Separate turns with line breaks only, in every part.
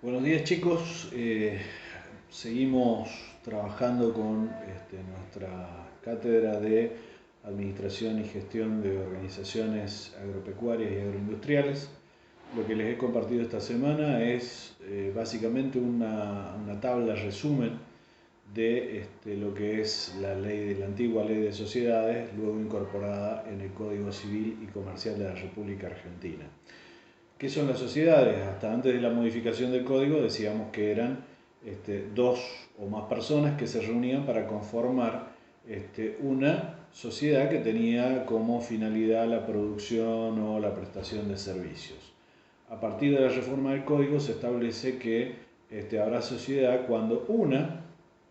Buenos días chicos, seguimos trabajando con nuestra cátedra de Administración y Gestión de Organizaciones Agropecuarias y Agroindustriales. Lo que les he compartido esta semana es básicamente una tabla resumen de lo que es la antigua ley de sociedades, luego incorporada en el Código Civil y Comercial de la República Argentina. ¿Qué son las sociedades? Hasta antes de la modificación del código decíamos que eran dos o más personas que se reunían para conformar una sociedad que tenía como finalidad la producción o la prestación de servicios. A partir de la reforma del código se establece que habrá sociedad cuando una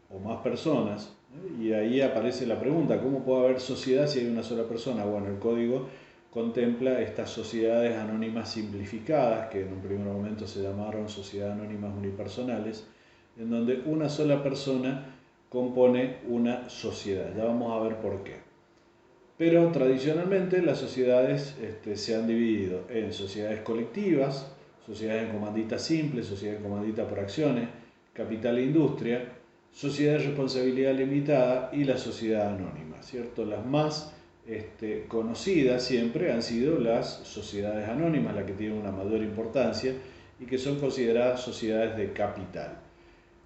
o más personas, y ahí aparece la pregunta, ¿cómo puede haber sociedad si hay una sola persona? Bueno, el código contempla estas sociedades anónimas simplificadas, que en un primer momento se llamaron sociedades anónimas unipersonales, en donde una sola persona compone una sociedad. Ya vamos a ver por qué. Pero tradicionalmente las sociedades se han dividido en sociedades colectivas, sociedades en comandita simple, sociedades en comandita por acciones, capital e industria, sociedad de responsabilidad limitada y la sociedad anónima, ¿cierto? Las más conocidas siempre han sido las sociedades anónimas, las que tienen una mayor importancia y que son consideradas sociedades de capital.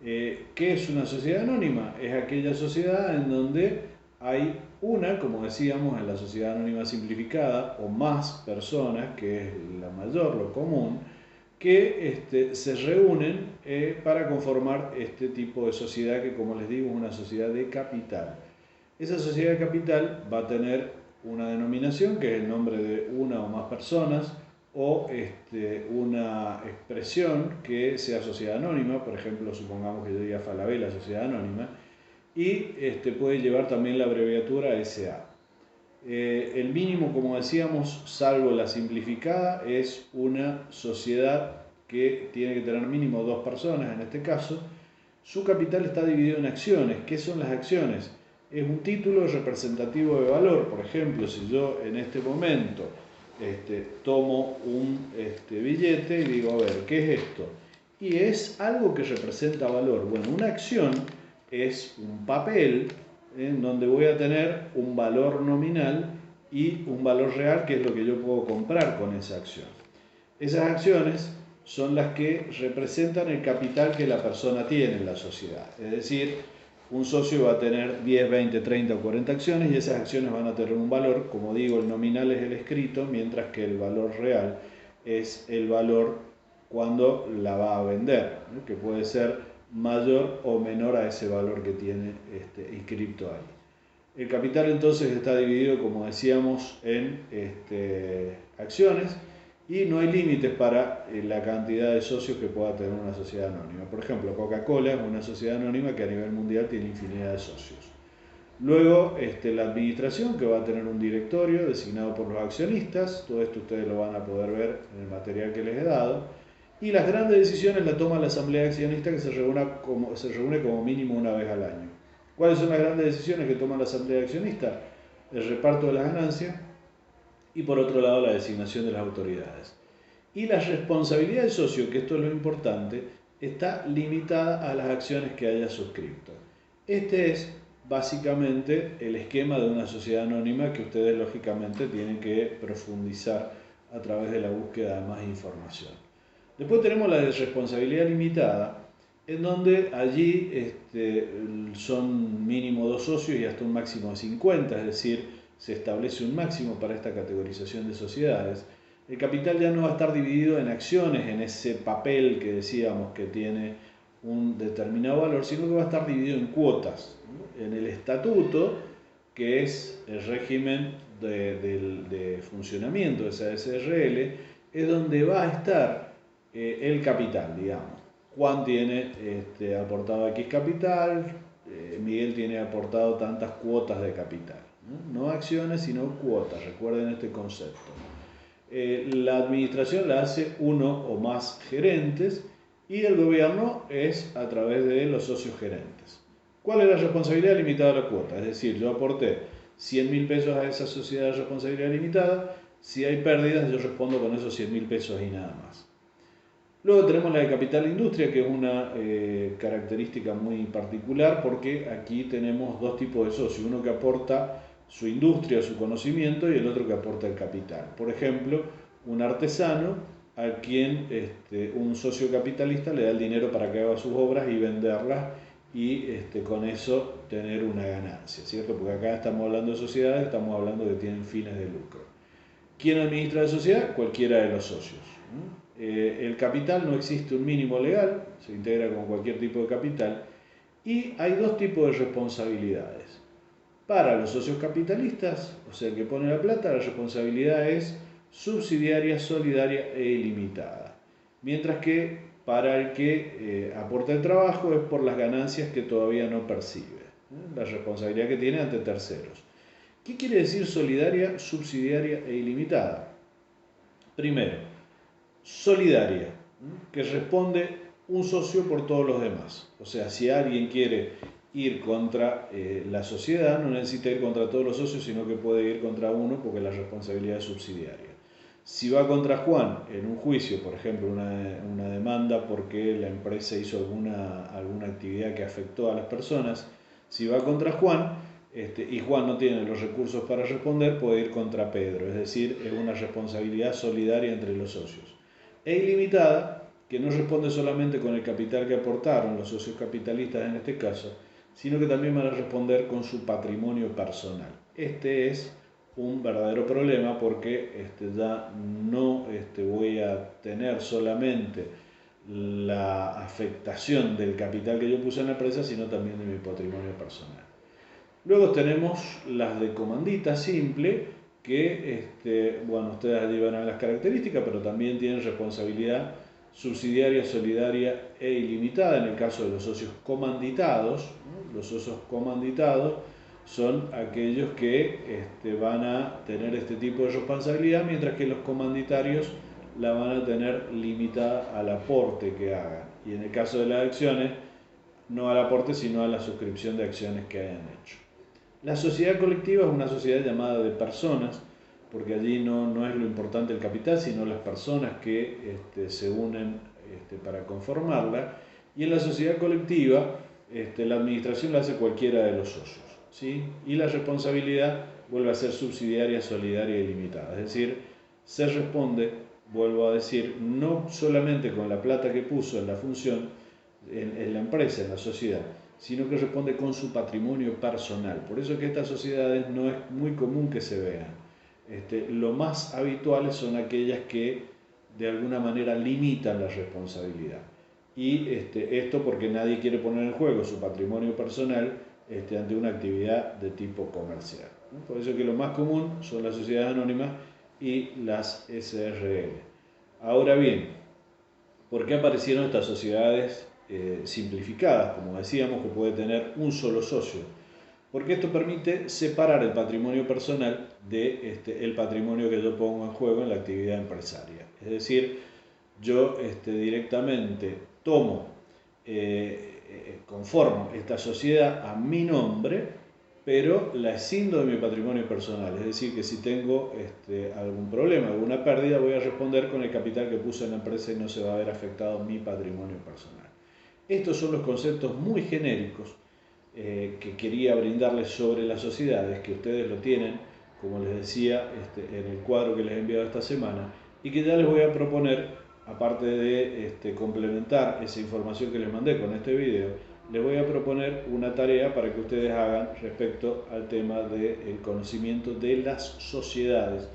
¿Qué es una sociedad anónima? Es aquella sociedad en donde hay una, como decíamos en la sociedad anónima simplificada, o más personas, que es la mayor, lo común, que se reúnen para conformar este tipo de sociedad que, como les digo, es una sociedad de capital. Esa sociedad de capital va a tener una denominación que es el nombre de una o más personas o una expresión que sea sociedad anónima, por ejemplo, supongamos que yo diga Falabella, sociedad anónima, y puede llevar también la abreviatura SA. El mínimo, como decíamos, salvo la simplificada, es una sociedad que tiene que tener mínimo dos personas en este caso. Su capital está dividido en acciones. ¿Qué son las acciones? Es un título representativo de valor. Por ejemplo, si yo en este momento tomo un billete y digo, a ver, ¿qué es esto? Y es algo que representa valor. Bueno, una acción es un papel en donde voy a tener un valor nominal y un valor real, que es lo que yo puedo comprar con esa acción. Esas acciones son las que representan el capital que la persona tiene en la sociedad. Es decir, un socio va a tener 10, 20, 30 o 40 acciones y esas acciones van a tener un valor. Como digo, el nominal es el escrito, mientras que el valor real es el valor cuando la va a vender, ¿no? Que puede ser mayor o menor a ese valor que tiene inscrito ahí. El capital entonces está dividido, como decíamos, en acciones y no hay límites para la cantidad de socios que pueda tener una sociedad anónima. Por ejemplo, Coca-Cola es una sociedad anónima que a nivel mundial tiene infinidad de socios. Luego, la administración, que va a tener un directorio designado por los accionistas. Todo esto ustedes lo van a poder ver en el material que les he dado. Y las grandes decisiones las toma la asamblea accionista, que se reúne como mínimo una vez al año. ¿Cuáles son las grandes decisiones que toma la asamblea accionista? El reparto de las ganancias y, por otro lado, la designación de las autoridades. Y la responsabilidad del socio, que esto es lo importante, está limitada a las acciones que haya suscrito. Este es básicamente el esquema de una sociedad anónima que ustedes lógicamente tienen que profundizar a través de la búsqueda de más información. Después tenemos la de responsabilidad limitada, en donde allí son mínimo dos socios y hasta un máximo de 50, es decir, se establece un máximo para esta categorización de sociedades. El capital ya no va a estar dividido en acciones, en ese papel que decíamos que tiene un determinado valor, sino que va a estar dividido en cuotas, ¿no? En el estatuto, que es el régimen de funcionamiento de esa SRL, es donde va a estar el capital, digamos. Juan tiene aportado X capital, Miguel tiene aportado tantas cuotas de capital, ¿no? No acciones, sino cuotas, recuerden este concepto. La administración la hace uno o más gerentes y el gobierno es a través de los socios gerentes. ¿Cuál es la responsabilidad limitada a la cuota? Es decir, yo aporté 100.000 pesos a esa sociedad de responsabilidad limitada, si hay pérdidas yo respondo con esos 100.000 pesos y nada más. ¿Cuál es la responsabilidad limitada a la cuota? Es decir, yo aporté 100.000 pesos a esa sociedad de responsabilidad limitada, si hay pérdidas yo respondo con esos 100.000 pesos y nada más. ¿Cuál es la responsabilidad limitada a la cuota? Es decir, yo aporté 100.000 pesos a esa sociedad de responsabilidad limitada, si hay pérdidas yo respondo con esos 100.000 pesos y nada más. Luego tenemos la de capital e industria, que es una característica muy particular porque aquí tenemos dos tipos de socios, uno que aporta su industria, su conocimiento y el otro que aporta el capital. Por ejemplo, un artesano a quien un socio capitalista le da el dinero para que haga sus obras y venderlas y con eso tener una ganancia, ¿cierto? Porque acá estamos hablando de sociedades, estamos hablando de que tienen fines de lucro. ¿Quién administra la sociedad? Cualquiera de los socios. El capital no existe un mínimo legal, se integra con cualquier tipo de capital y hay dos tipos de responsabilidades. Para los socios capitalistas, o sea, el que pone la plata, la responsabilidad es subsidiaria, solidaria e ilimitada. Mientras que para el que aporta el trabajo es por las ganancias que todavía no percibe, la responsabilidad que tiene ante terceros. ¿Qué quiere decir solidaria, subsidiaria e ilimitada? Primero, solidaria, que responde un socio por todos los demás. O sea, si alguien quiere ir contra la sociedad, no necesita ir contra todos los socios, sino que puede ir contra uno porque la responsabilidad es subsidiaria. Si va contra Juan en un juicio, por ejemplo, una demanda porque la empresa hizo alguna actividad que afectó a las personas, si va contra Juan y Juan no tiene los recursos para responder, puede ir contra Pedro, es decir, es una responsabilidad solidaria entre los socios. E ilimitada, que no responde solamente con el capital que aportaron los socios capitalistas en este caso, sino que también van a responder con su patrimonio personal. Este es un verdadero problema porque ya no voy a tener solamente la afectación del capital que yo puse en la empresa, sino también de mi patrimonio personal. Luego tenemos las de comandita simple, que, bueno, ustedes allí van a ver las características, pero también tienen responsabilidad subsidiaria, solidaria e ilimitada en el caso de los socios comanditados. Los socios comanditados son aquellos que van a tener este tipo de responsabilidad, mientras que los comanditarios la van a tener limitada al aporte que hagan. Y en el caso de las acciones, no al aporte, sino a la suscripción de acciones que hayan hecho. La sociedad colectiva es una sociedad llamada de personas, porque allí no es lo importante el capital, sino las personas que se unen para conformarla. Y en la sociedad colectiva, la administración la hace cualquiera de los socios, ¿sí? Y la responsabilidad vuelve a ser subsidiaria, solidaria y limitada. Es decir, se responde, vuelvo a decir, no solamente con la plata que puso en la función, en la empresa, en la sociedad, sino que responde con su patrimonio personal. Por eso es que estas sociedades no es muy común que se vean. Lo más habituales son aquellas que de alguna manera limitan la responsabilidad. Y esto porque nadie quiere poner en juego su patrimonio personal ante una actividad de tipo comercial. Por eso es que lo más común son las sociedades anónimas y las SRL. Ahora bien, ¿por qué aparecieron estas sociedades simplificadas, como decíamos, que puede tener un solo socio? Porque esto permite separar el patrimonio personal del patrimonio que yo pongo en juego en la actividad empresaria. Es decir, yo directamente tomo, conformo esta sociedad a mi nombre, pero la escindo de mi patrimonio personal. Es decir, que si tengo algún problema, alguna pérdida, voy a responder con el capital que puse en la empresa y no se va a ver afectado mi patrimonio personal. Estos son los conceptos muy genéricos que quería brindarles sobre las sociedades, que ustedes lo tienen, como les decía, en el cuadro que les he enviado esta semana, y que ya les voy a proponer, aparte de complementar esa información que les mandé con este video, les voy a proponer una tarea para que ustedes hagan respecto al tema del conocimiento de las sociedades,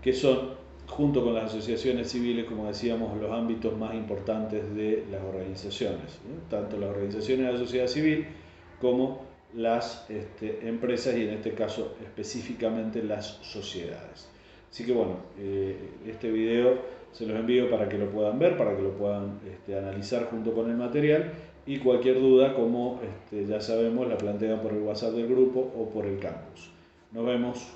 que son, junto con las asociaciones civiles, como decíamos, los ámbitos más importantes de las organizaciones, ¿no? Tanto las organizaciones de la sociedad civil como las empresas y en este caso específicamente las sociedades. Así que bueno, este video se los envío para que lo puedan ver, para que lo puedan analizar junto con el material, y cualquier duda, como ya sabemos, la plantean por el WhatsApp del grupo o por el campus. Nos vemos.